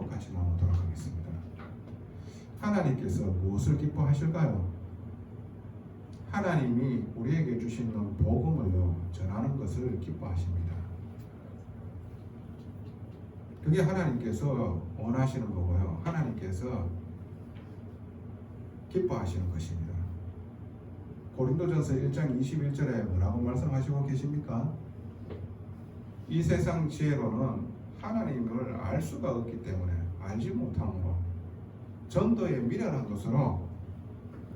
같이 나누도록 하겠습니다. 하나님께서 무엇을 기뻐하실까요? 하나님이 우리에게 주시는 복음을 전하는 것을 기뻐하십니다. 그게 하나님께서 원하시는 거고요. 하나님께서 기뻐하시는 것입니다. 고린도전서 1장 21절에 뭐라고 말씀하시고 계십니까? 이 세상 지혜로는 하나님을 알 수가 없기 때문에 알지 못함으로 전도의 미련한 것으로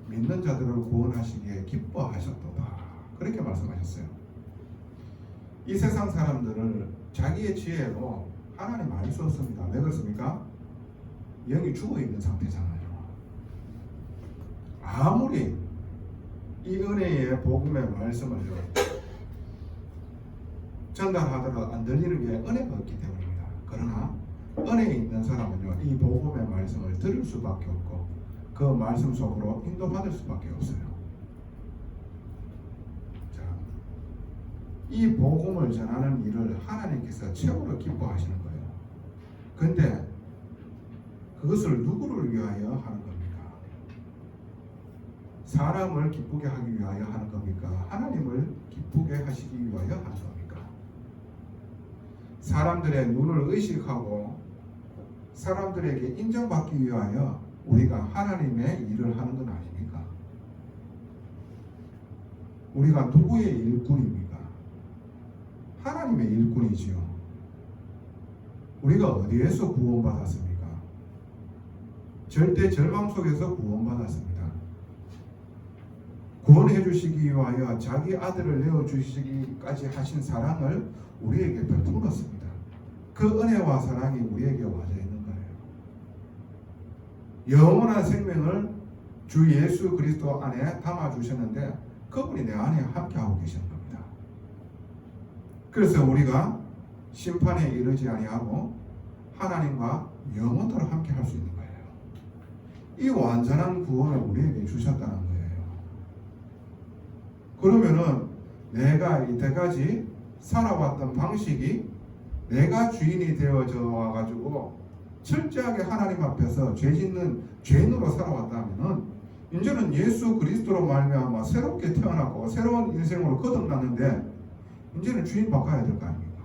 믿는 자들을 구원하시기에 기뻐하셨도다. 그렇게 말씀하셨어요. 이 세상 사람들을 자기의 지혜로 하나님 알 수 없습니다. 왜 그렇습니까? 영이 죽어 있는 상태잖아요. 아무리 이 은혜의 복음의 말씀을 전달하더라도 안 들리는 게 은혜가 없기 때문입니다. 그러나 은혜에 있는 사람은요, 이 복음의 말씀을 들을 수밖에 없고 그 말씀 속으로 인도받을 수밖에 없어요. 자, 이 복음을 전하는 일을 하나님께서 최고로 기뻐하시는 거예요. 근데 그것을 누구를 위하여 하는 겁니까? 사람을 기쁘게 하기 위하여 하는 겁니까? 하나님을 기쁘게 하시기 위하여 하는 겁니까? 사람들의 눈을 의식하고 사람들에게 인정받기 위하여 우리가 하나님의 일을 하는 건 아닙니까? 우리가 누구의 일꾼입니까? 하나님의 일꾼이지요. 우리가 어디에서 구원받았습니까? 절대 절망 속에서 구원받았습니다. 구원해 주시기 위하여 자기 아들을 내어주시기까지 하신 사랑을 우리에게 베풀었습니다. 그 은혜와 사랑이 우리에게 와져 있는 거예요. 영원한 생명을 주 예수 그리스도 안에 담아주셨는데 그분이 내 안에 함께하고 계시는 겁니다. 그래서 우리가 심판에 이르지 아니하고 하나님과 영원토록 함께할 수 있는 거예요. 이 완전한 구원을 우리에게 주셨다는 거예요. 그러면은 내가 이때까지 살아왔던 방식이 내가 주인이 되어져 와가지고 철저하게 하나님 앞에서 죄짓는 죄인으로 살아왔다면은 이제는 예수 그리스도로 말미암아 새롭게 태어나고 새로운 인생으로 거듭났는데 이제는 주인 바꿔야 될 거 아닙니까?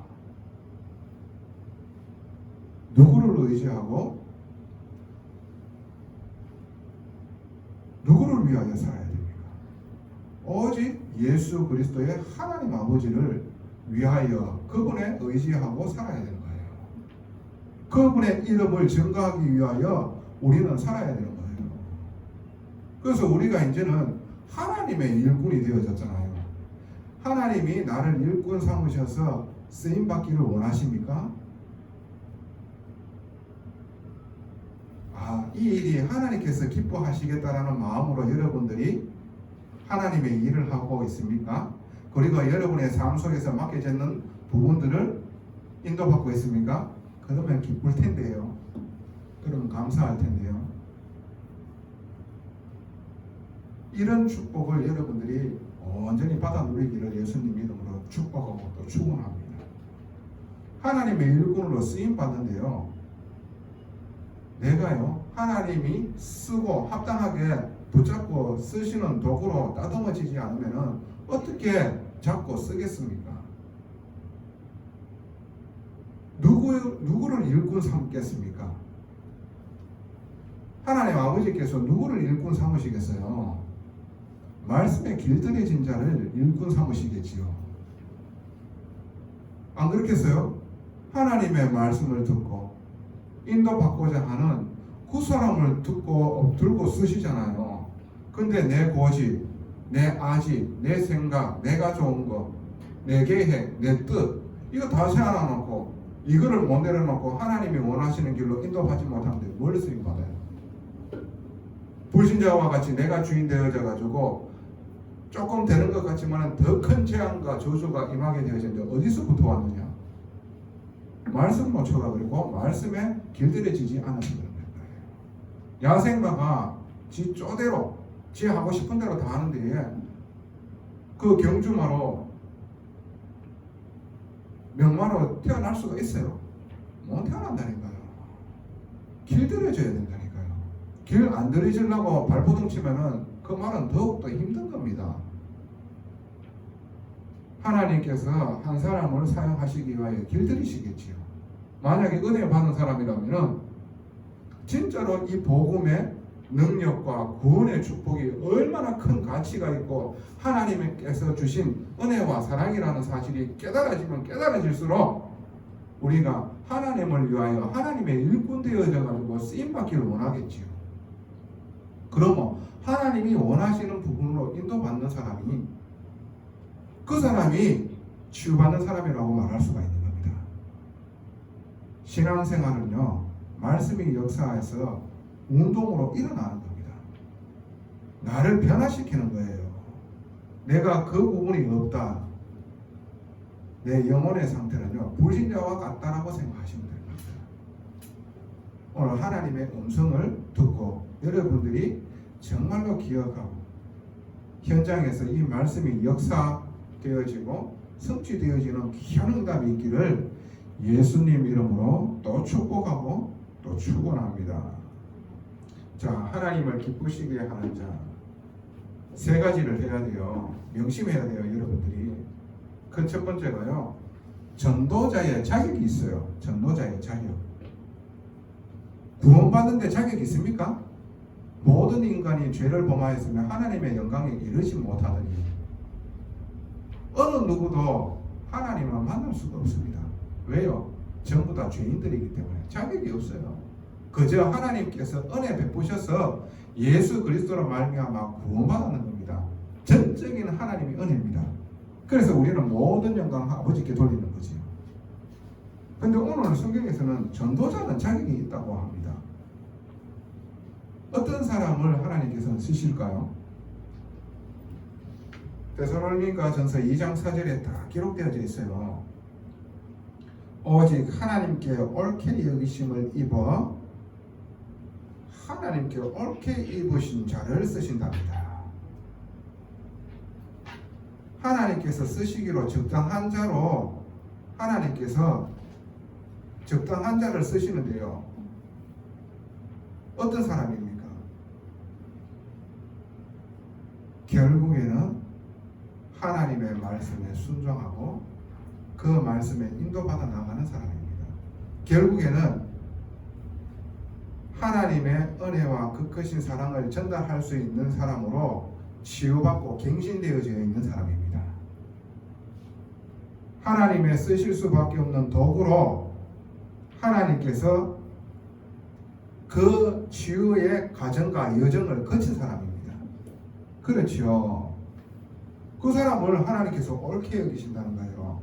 누구를 의지하고 누구를 위하여 살아야 됩니까? 오직 예수 그리스도의 하나님 아버지를 위하여 그분에 의지하고 살아야 되는 거예요. 그분의 이름을 증거하기 위하여 우리는 살아야 되는 거예요. 그래서 우리가 이제는 하나님의 일꾼이 되어졌잖아요. 하나님이 나를 일꾼 삼으셔서 쓰임받기를 원하십니까? 이 일이 하나님께서 기뻐하시겠다라는 마음으로 여러분들이 하나님의 일을 하고 있습니까? 그리고 여러분의 삶 속에서 맡겨져 있는 부분들을 인도받고 있습니까? 그러면 기쁠 텐데요. 그러면 감사할 텐데요. 이런 축복을 여러분들이 온전히 받아 누리기를 예수님 이름으로 축복하고 또 축원합니다. 하나님의 일꾼으로 쓰임 받는데요. 내가요 하나님이 쓰고 합당하게 붙잡고 쓰시는 도구로 따듬어지지 않으면 어떻게 잡고 쓰겠습니까? 누구를 일꾼 삼겠습니까? 하나님 아버지께서 누구를 일꾼 삼으시겠어요? 말씀에 길들여진 자를 일꾼 삼으시겠지요. 안 그렇겠어요? 하나님의 말씀을 듣고 인도받고자 하는 그 사람을 들고 쓰시잖아요. 근데 내 고집, 내 아집, 내 생각, 내가 좋은 거, 내 계획, 내 뜻 이거 다 세워놓고 이거를 못 내려놓고 하나님이 원하시는 길로 인도받지 못하는데 뭘 쓰임받아요? 불신자와 같이 내가 주인 되어져 가지고 조금 되는 것 같지만 더 큰 재앙과 저주가 임하게 되어졌는데 어디서부터 왔느냐? 말씀 놓쳐가 그리고 말씀에 길들여지지 않아서 그런 거예요. 야생마가 지 쪼대로 지 하고 싶은 대로 다 하는데 그 경주마로 명마로 태어날 수가 있어요? 못 태어난다니까요. 길들여져야 된다니까요. 길 안 들여지려고 발버둥 치면은 그 말은 더욱더 힘든 겁니다. 하나님께서 한 사람을 사용하시기 위하여 길들이시겠지요. 만약에 은혜 받은 사람이라면 진짜로 이 복음의 능력과 구원의 축복이 얼마나 큰 가치가 있고 하나님께서 주신 은혜와 사랑이라는 사실이 깨달아지면 깨달아질수록 우리가 하나님을 위하여 하나님의 일꾼 되어져 가지고 쓰임받기를 원하겠지요. 그러면 하나님이 원하시는 부분으로 인도받는 사람이 그 사람이 치유받는 사람이라고 말할 수가 있는 겁니다. 신앙생활은요, 말씀이 역사해서 운동으로 일어나는 겁니다. 나를 변화시키는 거예요. 내가 그 부분이 없다. 내 영혼의 상태는요, 불신자와 같다라고 생각하시면 됩니다. 오늘 하나님의 음성을 듣고 여러분들이 정말로 기억하고 현장에서 이 말씀이 역사되어지고 성취되어지는 귀한 응답이 있기를 예수님 이름으로 또 축복하고 또 축원합니다. 자, 하나님을 기쁘시게 하는 자 세 가지를 해야 돼요. 명심해야 돼요, 여러분들이. 그 첫 번째가요, 전도자의 자격이 있어요. 전도자의 자격. 구원받는데 자격이 있습니까? 모든 인간이 죄를 범하였으면 하나님의 영광에 이르지 못하더니 어느 누구도 하나님을 만날 수가 없습니다. 왜요? 전부 다 죄인들이기 때문에 자격이 없어요. 그저 하나님께서 은혜 베푸셔서 예수 그리스도로 말미암아 구원받는 겁니다. 전적인 하나님의 은혜입니다. 그래서 우리는 모든 영광 아버지께 돌리는 거지요. 그런데 오늘 성경에서는 전도자는 자격이 있다고 합니다. 어떤 사람을 하나님께서는 쓰실까요? 데살로니가전서 2장 4절에 다 기록되어져 있어요. 오직 하나님께 옳게 여기심을 입어 하나님께 옳게 입으신 자를 쓰신답니다. 하나님께서 쓰시기로 적당한 자로 하나님께서 적당한 자를 쓰시는데요. 어떤 사람입니까? 결국에는 하나님의 말씀에 순종하고 그 말씀에 인도받아 나가는 사람입니다. 결국에는 하나님의 은혜와 그 크신 사랑을 전달할 수 있는 사람으로 치유받고 갱신되어져 있는 사람입니다. 하나님의 쓰실 수밖에 없는 도구로 하나님께서 그 치유의 과정과 여정을 거친 사람입니다. 그렇죠. 그 사람을 하나님께서 옳게 여기신다는 거예요.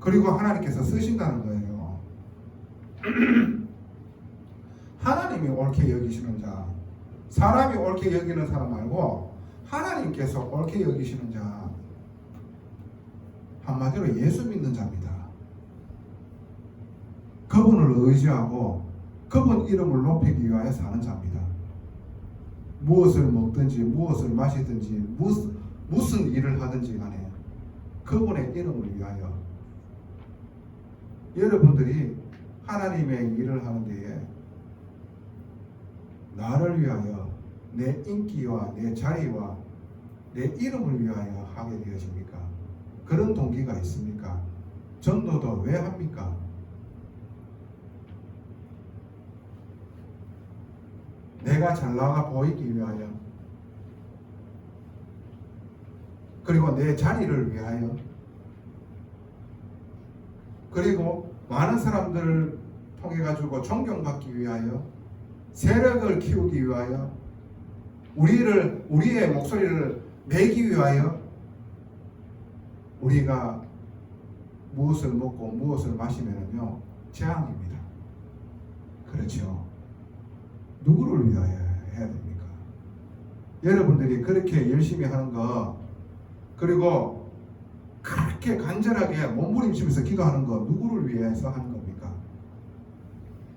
그리고 하나님께서 쓰신다는 거예요. 하나님이 옳게 여기시는 자, 사람이 옳게 여기는 사람 말고 하나님께서 옳게 여기시는 자, 한마디로 예수 믿는 자입니다. 그분을 의지하고 그분 이름을 높이기 위하여 사는 자입니다. 무엇을 먹든지 무엇을 마시든지 무슨 일을 하든지 간에 그분의 이름을 위하여. 여러분들이 하나님의 일을 하는 데에 나를 위하여 내 인기와 내 자리와 내 이름을 위하여 하게 되어집니까? 그런 동기가 있습니까? 전도도 왜 합니까? 내가 잘 나가 보이기 위하여, 그리고 내 자리를 위하여, 그리고 많은 사람들을 통해 가지고 존경받기 위하여, 세력을 키우기 위하여, 우리의 목소리를 내기 위하여 우리가 무엇을 먹고 무엇을 마시면은요 재앙입니다. 그렇죠. 누구를 위하여 해야 됩니까? 여러분들이 그렇게 열심히 하는 거, 그리고 그렇게 간절하게 몸부림치면서 기도하는 거 누구를 위해서 하는 겁니까?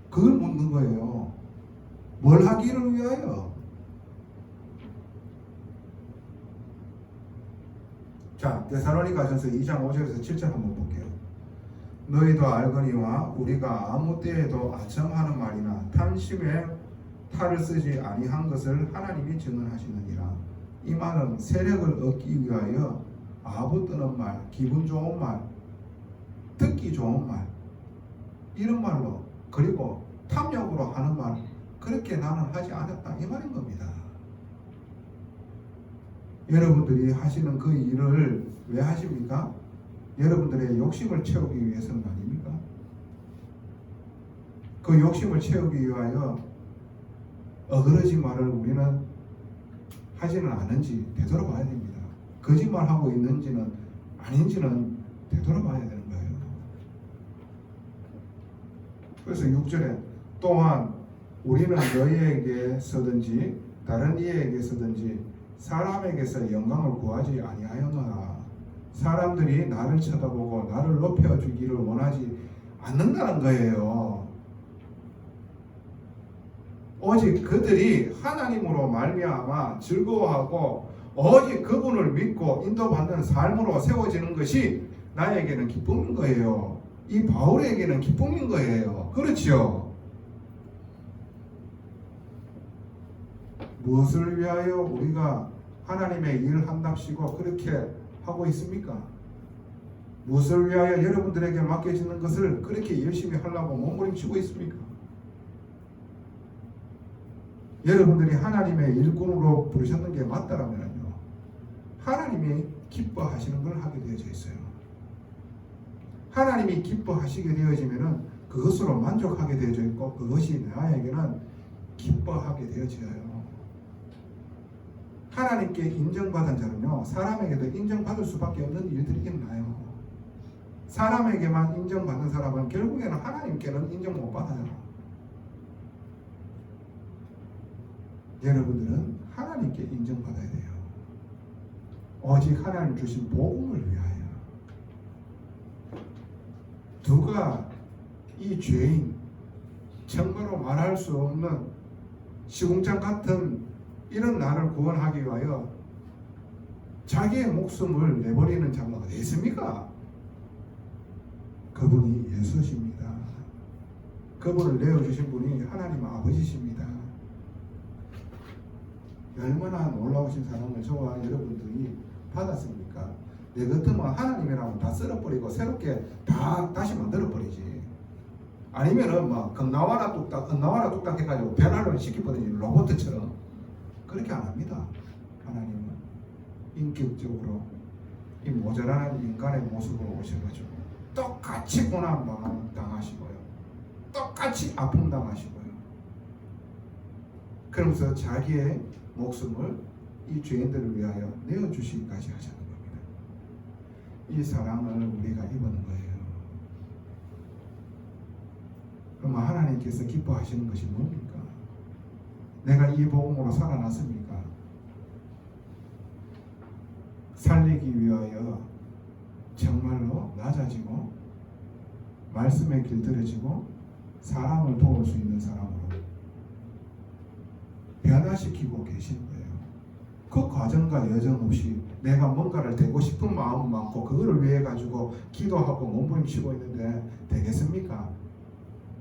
그걸 묻는 거예요. 뭘 하기를 위하여? 자, 데살로니가전서 2장 5절에서 7절 한번 볼게요. 너희도 알거니와 우리가 아무 때에도 아첨하는 말이나 탐심에 탈을 쓰지 아니한 것을 하나님이 증언하시느니라. 이 말은 세력을 얻기 위하여 아부뜨는 말, 기분 좋은 말, 듣기 좋은 말, 이런 말로, 그리고 탐욕으로 하는 말, 그렇게 나는 하지 않았다, 이 말인 겁니다. 여러분들이 하시는 그 일을 왜 하십니까? 여러분들의 욕심을 채우기 위해서는 아닙니까? 그 욕심을 채우기 위하여 어그러진 말을 우리는 하지는 않은지 되돌아봐야 됩니다. 거짓말하고 있는지는 아닌지는 되돌아봐야 되는 거예요. 그래서 6절에 또한 우리는 너희에게서든지 다른 이에게서든지 사람에게서 영광을 구하지 아니하였노라. 사람들이 나를 쳐다보고 나를 높여주기를 원하지 않는다는 거예요. 오직 그들이 하나님으로 말미암아 즐거워하고 오직 그분을 믿고 인도받는 삶으로 세워지는 것이 나에게는 기쁨인 거예요. 이 바울에게는 기쁨인 거예요. 그렇지요? 무엇을 위하여 우리가 하나님의 일을 한답시고 그렇게 하고 있습니까? 무엇을 위하여 여러분들에게 맡겨지는 것을 그렇게 열심히 하려고 몸부림치고 있습니까? 여러분들이 하나님의 일꾼으로 부르셨는 게 맞다라면요, 하나님이 기뻐하시는 걸 하게 되어져 있어요. 하나님이 기뻐하시게 되어지면은 그것으로 만족하게 되어져 있고 그것이 나에게는 기뻐하게 되어져요. 하나님께 인정받은 자는요, 사람에게도 인정받을 수밖에 없는 일들이 있나요? 사람에게만 인정받는 사람은 결국에는 하나님께는 인정 못 받아요. 여러분들은 하나님께 인정받아야 돼요. 오직 하나님 주신 복음을 위하여. 누가 이 죄인, 정말로 말할 수 없는 시궁창 같은 이런 나를 구원하기 위하여 자기의 목숨을 내버리는 자가 어디 있습니까? 그분이 예수십니다. 그분을 내어주신 분이 하나님 아버지십니다. 얼마나 놀라우신 사랑을 저와 여러분들이 받았습니까? 내 같으면 하나님이라면 다 쓸어버리고 새롭게 다시 만들어버리지. 아니면은 막 건나와라 뚝딱 해가지고 변화를 시켜버리지, 로봇처럼. 그렇게 안 합니다. 하나님은 인격적으로 이 모자란 인간의 모습으로 오셔가지고 똑같이 고난 당하시고요, 똑같이 아픔 당하시고요, 그러면서 자기의 목숨을 이 죄인들을 위하여 내어주시기까지 하자는 겁니다. 이 사랑을 우리가 입은 거예요. 그럼 하나님께서 기뻐하시는 것이 뭡니까? 내가 이 복음으로 살아났습니까? 살리기 위하여 정말로 낮아지고 말씀에 길들여지고 사람을 도울 수 있는 사람으로 변화시키고 계신 거예요. 그 과정과 여정 없이 내가 뭔가를 되고 싶은 마음은 많고 그거를 위해 가지고 기도하고 몸부림치고 있는데 되겠습니까?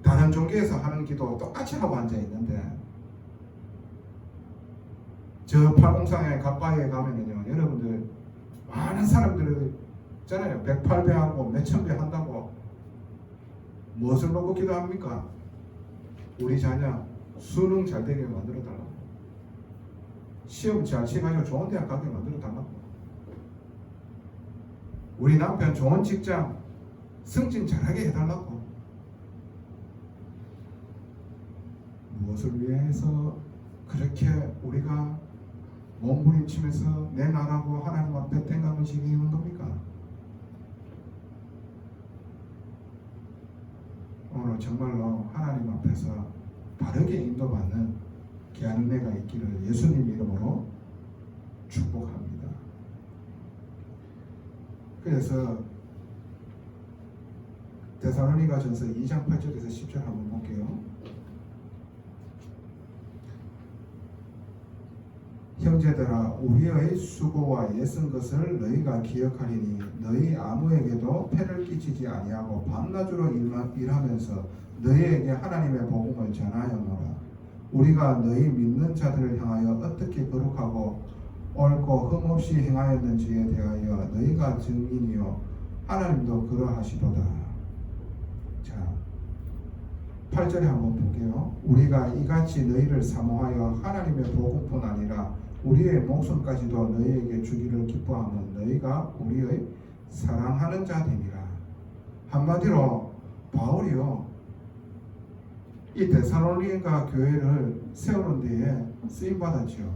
다른 종교에서 하는 기도 똑같이 하고 앉아 있는데, 저 팔공산에 가까이에 가면은요, 여러분들 많은 사람들이 있잖아요. 108배 하고 몇천 배 한다고 무엇을 놓고 기도합니까? 우리 자녀 수능 잘 되게 만들어 달라고, 시험 잘 치가지고 좋은 대학 가게 만들어 달라고, 우리 남편 좋은 직장 승진 잘하게 해달라고. 무엇을 위해서 그렇게 우리가 몸부림치면서 내 나라고 하나님 앞에 땡깡을 지기는 겁니까? 오늘 정말로 하나님 앞에서 바르게 인도받는 귀한 은혜가 있기를 예수님 이름으로 축복합니다. 그래서 데살로니가전서 2장 8절에서 10절 한번 볼게요. 형제들아 우리의 수고와 애쓴 것을 너희가 기억하리니 너희 아무에게도 폐를 끼치지 아니하고 밤낮으로 일하면서 너희에게 하나님의 복음을 전하였노라. 우리가 너희 믿는 자들을 향하여 어떻게 거룩하고 옳고 흠없이 행하였는지에 대하여 너희가 증인이요 하나님도 그러하시도다. 자, 8절에 한번 볼게요. 우리가 이같이 너희를 사모하여 하나님의 복음뿐 아니라 우리의 목숨까지도 너희에게 주기를 기뻐하면 너희가 우리의 사랑하는 자됨이라. 한마디로 바울이요 이 데살로니가 교회를 세우는 데에 쓰임 받았지요.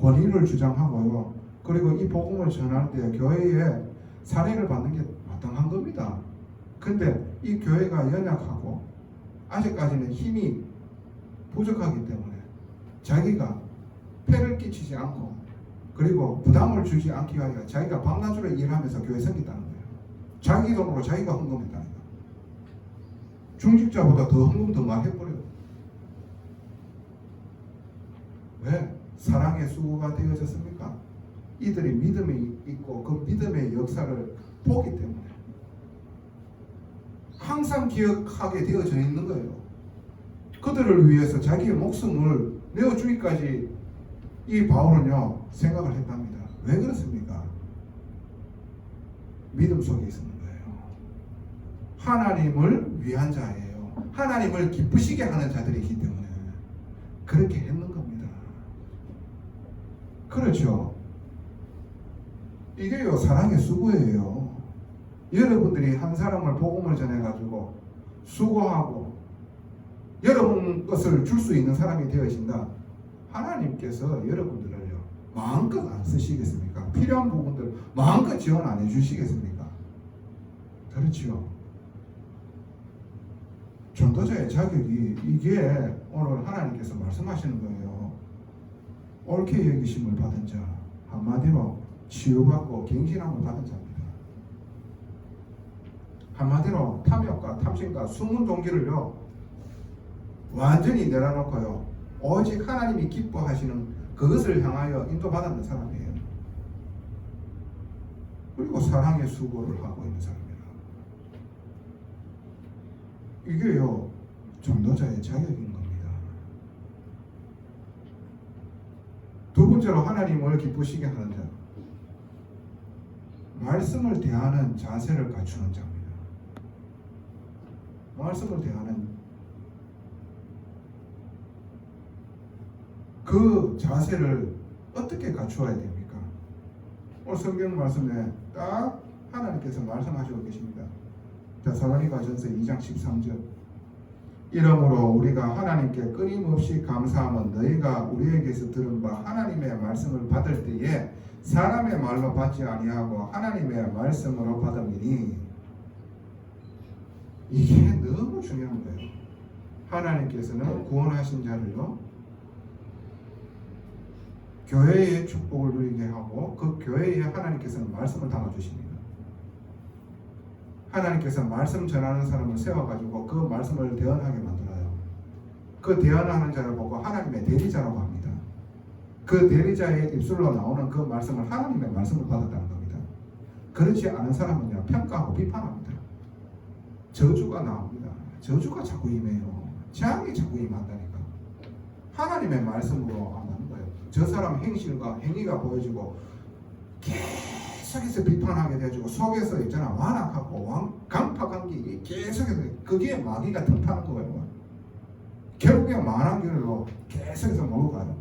권위를 주장하고요. 그리고 이 복음을 전할 때 교회에 사례를 받는 게 마땅한 겁니다. 근데 이 교회가 연약하고 아직까지는 힘이 부족하기 때문에 자기가 폐를 끼치지 않고 그리고 부담을 주지 않기 위하여 자기가 밤낮으로 일하면서 교회 생겼다는 거예요. 자기 돈으로 자기가 헌금했다는 거예요. 중직자보다 더 헌금 더 많이 해버려요. 왜? 사랑의 수고가 되어졌습니까? 이들이 믿음이 있고 그 믿음의 역사를 보기 때문에 항상 기억하게 되어져 있는 거예요. 그들을 위해서 자기의 목숨을 내어주기까지 이 바울은요 생각을 했답니다. 왜 그렇습니까? 믿음 속에 있는 거예요. 하나님을 위한 자예요. 하나님을 기쁘시게 하는 자들이기 때문에 그렇게 했는 겁니다. 그렇죠. 이게요 사랑의 수고예요. 여러분들이 한 사람을 복음을 전해가지고 수고하고 여러분 것을 줄 수 있는 사람이 되어진다. 하나님께서 여러분들을요 마음껏 안 쓰시겠습니까? 필요한 부분들 마음껏 지원 안 해주시겠습니까? 그렇죠. 전도자의 자격이 이게 오늘 하나님께서 말씀하시는 거예요. 옳게 여기심을 받은 자, 한마디로 치유받고 갱신함을 받은 자입니다. 한마디로 탐욕과 탐심과 숨은 동기를요 완전히 내려놓고요 오직 하나님이 기뻐하시는 그것을 향하여 인도받았는 사람이에요. 그리고 사랑의 수고를 하고 있는 사람입니다. 이게요 전도자의 자격인 겁니다. 두 번째로 하나님을 기쁘시게 하는 자, 말씀을 대하는 자세를 갖추는 자입니다. 말씀을 대하는 그 자세를 어떻게 갖추어야 됩니까? 오늘 성경 말씀에 딱 하나님께서 말씀하시고 계십니다. 데살로니가전서 2장 13절 이러므로 우리가 하나님께 끊임없이 감사하면 너희가 우리에게서 들은 바 하나님의 말씀을 받을 때에 사람의 말로 받지 아니하고 하나님의 말씀으로 받음이니. 이게 너무 중요한 거예요. 하나님께서는 구원하신 자를요 교회의 축복을 누리게 하고 그 교회에 하나님께서는 말씀을 담아주십니다. 하나님께서 말씀 전하는 사람을 세워가지고 그 말씀을 대언하게 만들어요. 그 대언하는 자를 보고 하나님의 대리자라고 합니다. 그 대리자의 입술로 나오는 그 말씀을 하나님의 말씀을 받았다는 겁니다. 그렇지 않은 사람은요 평가하고 비판합니다. 저주가 나옵니다. 저주가 자꾸 임해요. 재앙이 자꾸 임한다니까. 하나님의 말씀으로 안 하는 거예요. 저 사람 행실과 행위가 보여지고 계속해서 비판하게 돼가지고 속에서 있잖아 완악하고 강팍한 게 계속해서 그게 마귀가 틈타는 거예요. 결국에 만한 길로 계속해서 몰고 가요.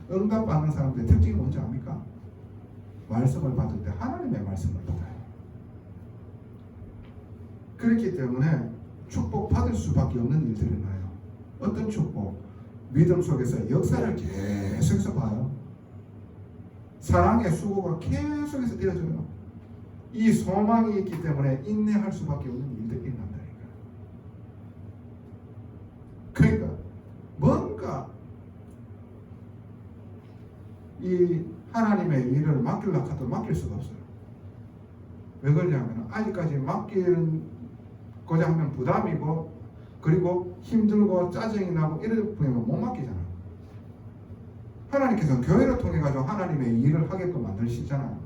응답받는 사람들의 특징이 뭔지 압니까? 말씀을 받을 때 하나님의 말씀을 받아요. 그렇기 때문에 축복 받을 수밖에 없는 일들이 나요. 어떤 축복? 믿음 속에서 역사를 계속해서 봐요. 사랑의 수고가 계속해서 되어져요. 이 소망이 있기 때문에 인내할 수밖에 없는 일들이 난다니까. 그러니까 뭔가 이 하나님의 일을 맡기려고 해도 맡길 수가 없어요. 왜 그러냐면 아직까지 맡기고자 하면 부담이고 그리고 힘들고 짜증이 나고 이럴 뿐이면 못 맡기잖아. 하나님께서 교회를 통해 가지고 하나님의 일을 하게끔 만드시잖아요.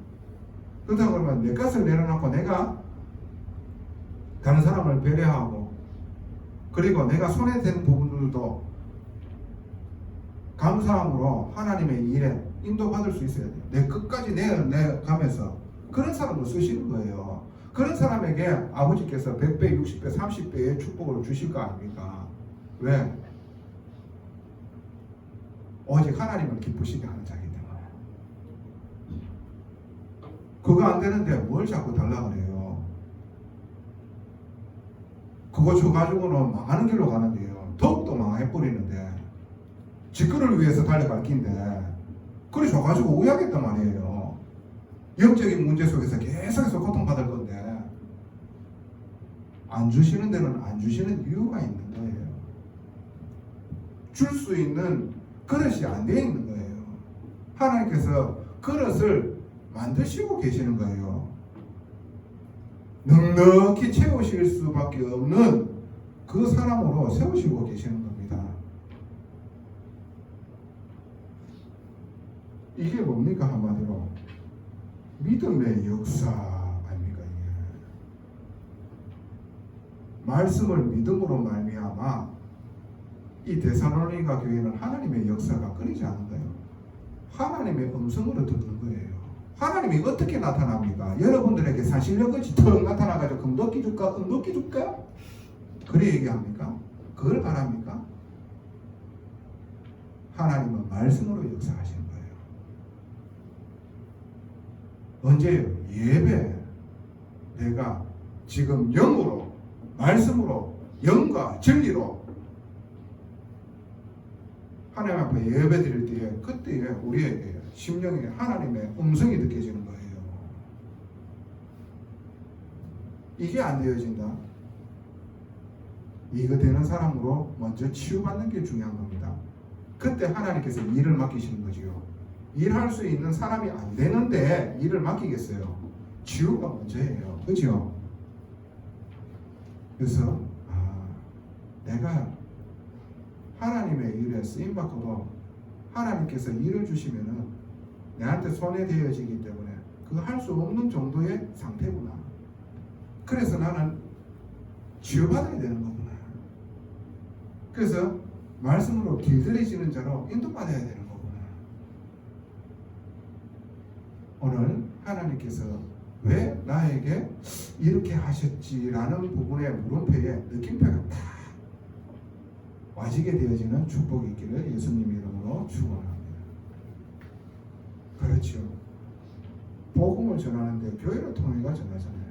그렇다고 그러면 내 것을 내려놓고 내가 다른 사람을 배려하고 그리고 내가 손에 댄 부분들도 감사함으로 하나님의 일에 인도받을 수 있어야 돼요. 내 끝까지 내가면서 그런 사람도 쓰시는 거예요. 그런 사람에게 아버지께서 100배, 60배, 30배의 축복을 주실 거 아닙니까? 왜? 오직 하나님을 기쁘시게 하는 자이기 때문에. 그거 안 되는데 뭘 자꾸 달라 그래요? 그거 줘가지고는 망하는 길로 가는데요. 더욱더 망해버리는데 직거를 위해서 달려갈 긴데 그래 줘가지고 오해하겠단 말이에요. 영적인 문제 속에서 계속해서 고통받을 건데 안 주시는 데는 안 주시는 이유가 있는 거예요. 줄 수 있는 그릇이 안 돼 있는 거예요. 하나님께서 그릇을 만드시고 계시는 거예요. 넉넉히 채우실 수밖에 없는 그 사람으로 세우시고 계시는 겁니다. 이게 뭡니까? 한마디로 믿음의 역사 아닙니까? 이게 말씀을 믿음으로 말미암아 이 데살로니가 교회는 하나님의 역사가 끊이지 않은 거예요. 하나님의 음성으로 듣는 거예요. 하나님이 어떻게 나타납니까? 여러분들에게 사실력같이 턱 나타나가지고 금도끼 줄까? 은도끼 줄까? 그래 얘기합니까? 그걸 바랍니까? 하나님은 말씀으로 역사하시는 거예요. 언제요? 예배. 내가 지금 영으로 말씀으로 영과 진리로 하나님 앞에 예배 드릴 때에 그때에 우리에게 심령에 하나님의 음성이 느껴지는 거예요. 이게 안 되어진다. 이거 되는 사람으로 먼저 치유받는 게 중요한 겁니다. 그때 하나님께서 일을 맡기시는 거지요. 일할 수 있는 사람이 안 되는데 일을 맡기겠어요. 치유가 문제예요. 그죠? 그래서 내가 하나님의 일에 쓰임받고도 하나님께서 일을 주시면은 내한테 손에 대어지기 때문에 그거 할 수 없는 정도의 상태구나. 그래서 나는 치유받아야 되는 거구나. 그래서 말씀으로 길들여지는 자로 인도받아야 되는 거구나. 오늘 하나님께서 왜 나에게 이렇게 하셨지라는 부분의 물음표에 느낌표가 딱 와지게 되어지는 축복이 있기를 예수님 이름으로 축원합니다. 그렇죠. 복음을 전하는데 교회를 통해가 전하잖아요.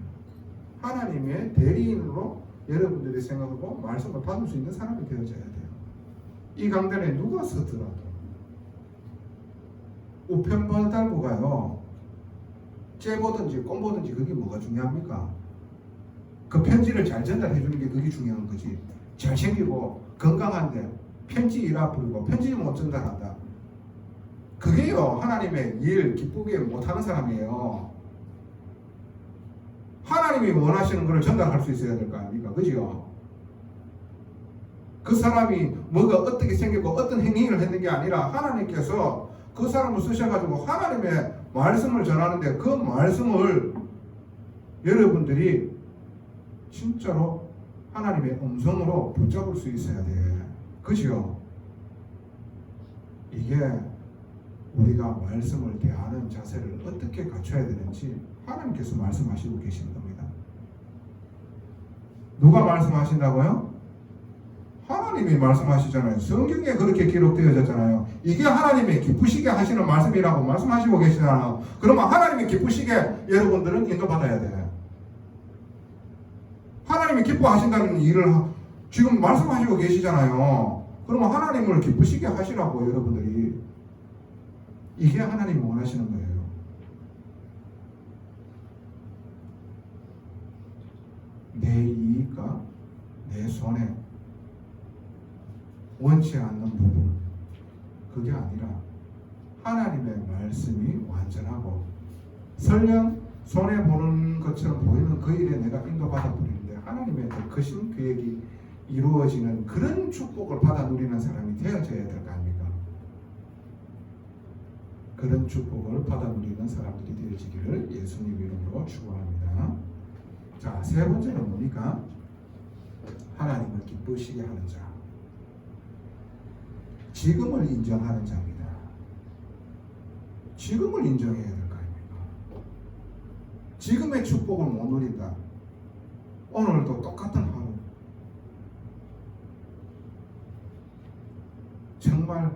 하나님의 대리인으로 여러분들이 생각하고 말씀을 받을 수 있는 사람이 되어져야 돼요. 이 강단에 누가 서더라도 우편보달보가요 째보든지 꼼보든지 그게 뭐가 중요합니까? 그 편지를 잘 전달해 주는 게 그게 중요한 거지. 잘생기고 건강한데 편지 일 앞으로 편지 못 전달한다. 그게요 하나님의 일 기쁘게 못하는 사람이에요. 하나님이 원하시는 것을 전달할 수 있어야 될 거 아닙니까? 그죠? 그 사람이 뭐가 어떻게 생겼고 어떤 행위를 했는 게 아니라 하나님께서 그 사람을 쓰셔가지고 하나님의 말씀을 전하는데 그 말씀을 여러분들이 진짜로 하나님의 음성으로 붙잡을 수 있어야 돼. 그죠? 이게 우리가 말씀을 대하는 자세를 어떻게 갖춰야 되는지 하나님께서 말씀하시고 계시는 겁니다. 누가 말씀하신다고요? 하나님이 말씀하시잖아요. 성경에 그렇게 기록되어졌잖아요. 이게 하나님이 기쁘시게 하시는 말씀이라고 말씀하시고 계시잖아요. 그러면 하나님이 기쁘시게 여러분들은 인도받아야 돼. 하나님이 기뻐하신다는 일을 지금 말씀하시고 계시잖아요. 그러면 하나님을 기쁘시게 하시라고 여러분들이. 이게 하나님이 원하시는 거예요. 내 이익과 내 손에 원치 않는 부분, 그게 아니라 하나님의 말씀이 완전하고 설령 손해보는 것처럼 보이는 그 일에 내가 인도받아 버리는데 하나님의 더 크신 계획이 이루어지는 그런 축복을 받아 누리는 사람이 되어져야 될 거 아닙니까? 그런 축복을 받아 누리는 사람들이 되어지기를 예수님 이름으로 축원합니다. 자, 세 번째는 뭡니까? 하나님을 기쁘시게 하는 자. 지금을 인정하는 자입니다. 지금을 인정해야 될 거 아닙니까? 지금의 축복을 못 누린다. 오늘도 똑같은 하루. 정말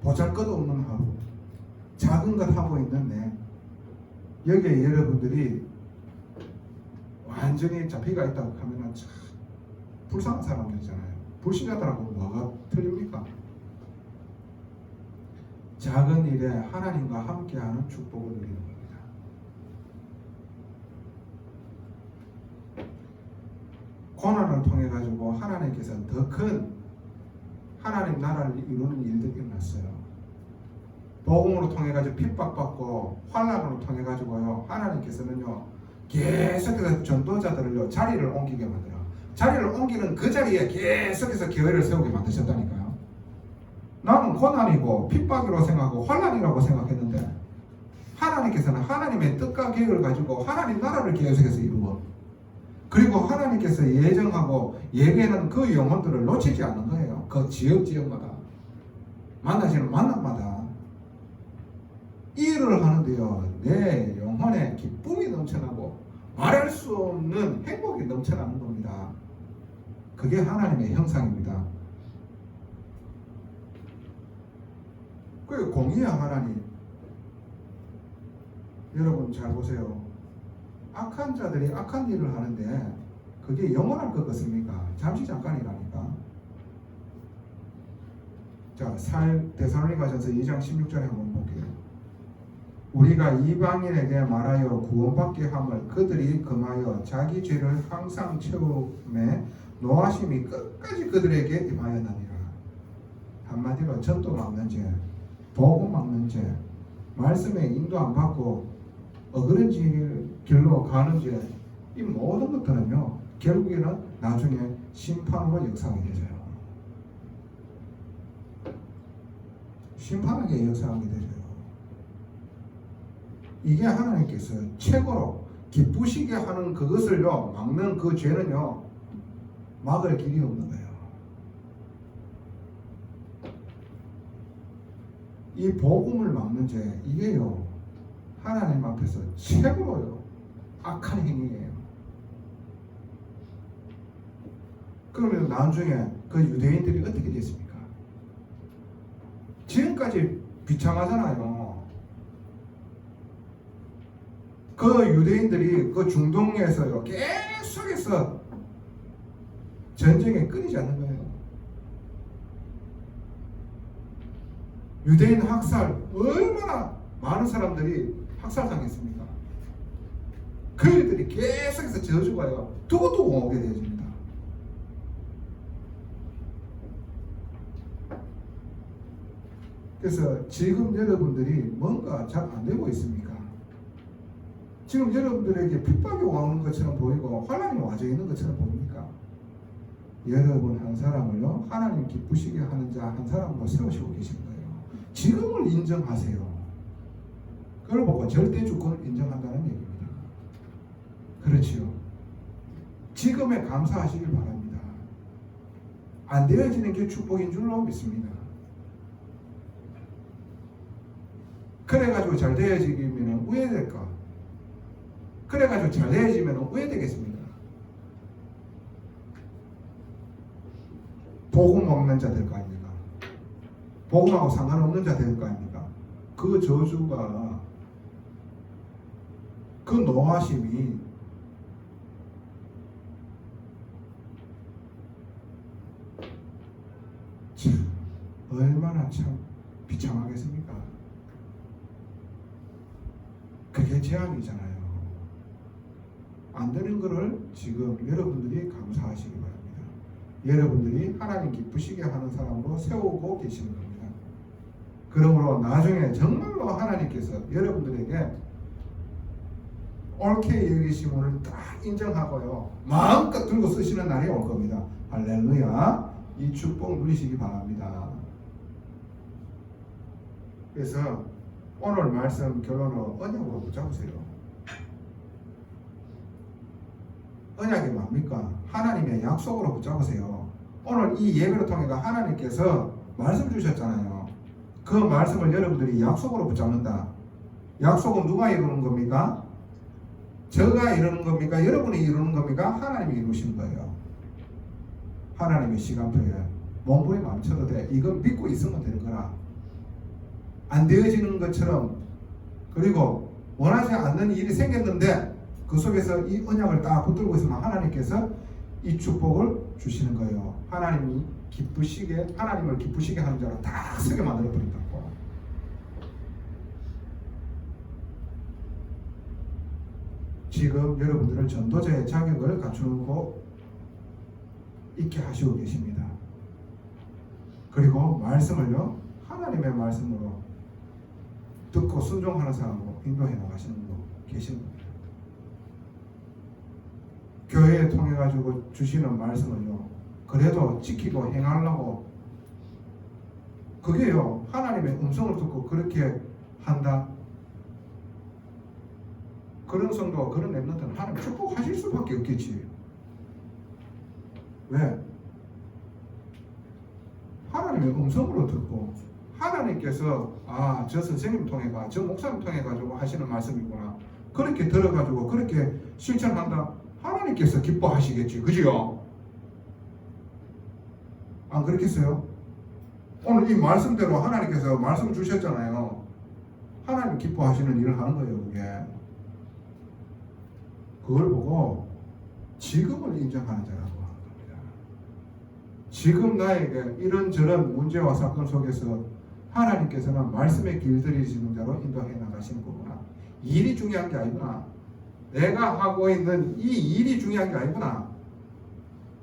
보잘것없는 하루. 작은 것 하고 있는데 여기에 여러분들이 완전히 잡히가 있다고 하면 참 불쌍한 사람들이잖아요. 불신자들하고 뭐가 틀립니까? 작은 일에 하나님과 함께하는 축복을 누리는 겁니다. 고난을 통해 가지고 하나님께서 더 큰 하나님 나라를 이루는 일들이 일어났어요. 복음으로 통해 가지고 핍박받고 환난으로 통해 가지고요, 하나님께서는요 계속해서 전도자들을요 자리를 옮기게 만들어. 자리를 옮기는 그 자리에 계속해서 교회를 세우게 만드셨다니까요. 나는 고난이고 핍박이라고 생각하고 환난이라고 생각했는데 하나님께서는 하나님의 뜻과 계획을 가지고 하나님 나라를 계속해서 이루어, 그리고 하나님께서 예정하고 예배하는 그 영혼들을 놓치지 않는 거예요. 그 지역마다 만나시는 만남마다 이 일을 하는데요, 내 영혼에 기쁨이 넘쳐나고 말할 수 없는 행복이 넘쳐나는 겁니다. 그게 하나님의 형상입니다. 그게 공의야 하나님. 여러분 잘 보세요. 악한 자들이 악한 일을 하는데 그게 영원할 것 같습니까? 잠시 잠깐이라니까. 자, 데살로니가전서 2장 16절에 한번 볼게요. 우리가 이방인에게 말하여 구원받게 함을 그들이 금하여 자기 죄를 항상 채움에 노하심이 끝까지 그들에게 임하였느니라. 한마디로 전도 막는 죄, 복음 막는 죄, 말씀에 인도 안 받고 어그런 길로 가는 죄, 이 모든 것들은요 결국에는 나중에 심판으로 역사하게 되죠. 심판하게 역사하게 되죠. 이게 하나님께서 최고로 기쁘시게 하는 그것을요 막는 그 죄는요 막을 길이 없는 거예요. 이 복음을 막는 죄, 이게요 하나님 앞에서 최고로요 악한 행위예요. 그러면 나중에 그 유대인들이 어떻게 됐습니까? 지금까지 비참하잖아요. 그 유대인들이 그 중동에서요 계속해서 전쟁에 끊이지 않는 거예요. 유대인 학살 얼마나 많은 사람들이 학살당했습니까? 그 일들이 계속해서 저주가요 두고두고 오게 되어집니다. 그래서 지금 여러분들이 뭔가 잘 안 되고 있습니까? 지금 여러분들에게 핍박이 오는 것처럼 보이고 환난이 와져 있는 것처럼 보입니까? 여러분 한 사람을요 하나님 기쁘시게 하는 자 한 사람으로 세우시고 계신 거예요. 지금을 인정하세요. 그걸 보고 절대 주권을 인정한다는 얘기입니다. 그렇지요. 지금에 감사하시길 바랍니다. 안 되어지는 게 축복인 줄로 믿습니다. 그래가지고 잘 되어지면 후회될까? 그래가지고 잘 되어지면 후회되겠습니까? 복음 먹는 자 될 거 아닙니까? 복음하고 상관없는 자 될 거 아닙니까? 그 저주가 그 노하심이 참 얼마나 참 비참하겠습니까? 그게 재앙이잖아요. 안 되는 거를 지금 여러분들이 감사하시기 바랍니다. 여러분들이 하나님 기쁘시게 하는 사람으로 세우고 계시는 겁니다. 그러므로 나중에 정말로 하나님께서 여러분들에게 옳게 여기심을 딱 인정하고요 마음껏 들고 쓰시는 날이 올 겁니다. 할렐루야. 이 축복 누리시기 바랍니다. 그래서 오늘 말씀 결론으로 언약으로 붙잡으세요. 언약이 뭡니까? 하나님의 약속으로 붙잡으세요. 오늘 이 예배를 통해서 하나님께서 말씀 주셨잖아요. 그 말씀을 여러분들이 약속으로 붙잡는다. 약속은 누가 이루는 겁니까? 저가 이루는 겁니까? 여러분이 이루는 겁니까? 하나님이 이루시는 거예요. 하나님의 시간표에 몸부림 안 쳐도 돼. 이건 믿고 있으면 되는 거라. 안 되어지는 것처럼, 그리고 원하지 않는 일이 생겼는데 그 속에서 이 언약을 딱 붙들고 있으면 하나님께서 이 축복을 주시는 거예요. 하나님을 기쁘시게 하는 자로 다 쓰게 만들어 버린다고. 지금 여러분들을 전도자의 자격을 갖추고 있게 하시고 계십니다. 그리고 말씀을요, 하나님의 말씀으로 듣고 순종하는 사람으로 인도해 나가시는 분 계신 겁니다. 교회에 통해 가지고 주시는 말씀을요, 그래도 지키고 행하려고, 그게요 하나님의 음성을 듣고 그렇게 한다. 그런 성도와 그런 렘넌트는 하나님 축복하실 수밖에 없겠지. 왜? 하나님의 음성으로 듣고 하나님께서 저 선생님 통해가, 저 목사님 통해 가지고 하시는 말씀이구나, 그렇게 들어가지고 그렇게 실천한다. 하나님께서 기뻐하시겠지, 그지요? 안 그렇겠어요? 오늘 이 말씀대로 하나님께서 말씀 주셨잖아요. 하나님 기뻐하시는 일을 하는 거예요, 그게. 그걸 보고 지금을 인정하는 자라고 하는 겁니다. 지금 나에게 이런저런 문제와 사건 속에서 하나님께서는 말씀의 길들이시는 자로 인도해 나가시는 거구나. 일이 중요한 게 아니구나. 내가 하고 있는 이 일이 중요한 게 아니구나.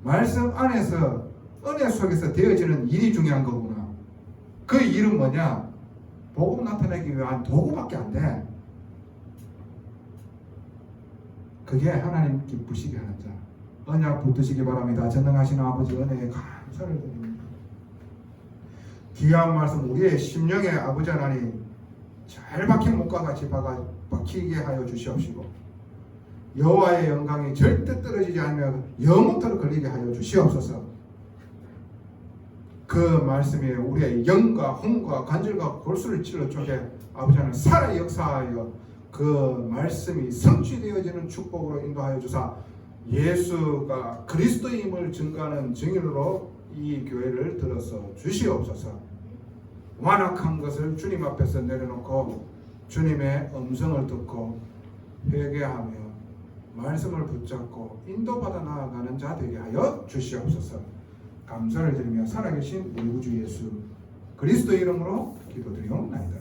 말씀 안에서, 은혜 속에서 되어지는 일이 중요한 거구나. 그 일은 뭐냐? 복음 나타내기 위한 도구밖에 안 돼. 그게 하나님 기쁘시게 하는 자. 언약 붙드시기 바랍니다. 전능하신 아버지 은혜에 감사를 드립니다. 귀한 말씀, 우리의 심령의 아버지 하나님, 잘 박힌 목과 같이 박히게 하여 주시옵시고, 여호와의 영광이 절대 떨어지지 않으며 영원토록 걸리게 하여 주시옵소서. 그 말씀이 우리의 영과 혼과 관절과 골수를 찔러 쪼개 아버지 하나님 살아 역사하여 그 말씀이 성취되어지는 축복으로 인도하여 주사, 예수가 그리스도임을 증거하는 증인으로 이 교회를 들어서 주시옵소서. 완악한 것을 주님 앞에서 내려놓고 주님의 음성을 듣고 회개하며 말씀을 붙잡고 인도받아 나아가는 자 되게 하여 주시옵소서. 감사를 드리며 살아계신 우리 구주 예수 그리스도 이름으로 기도드리옵나이다.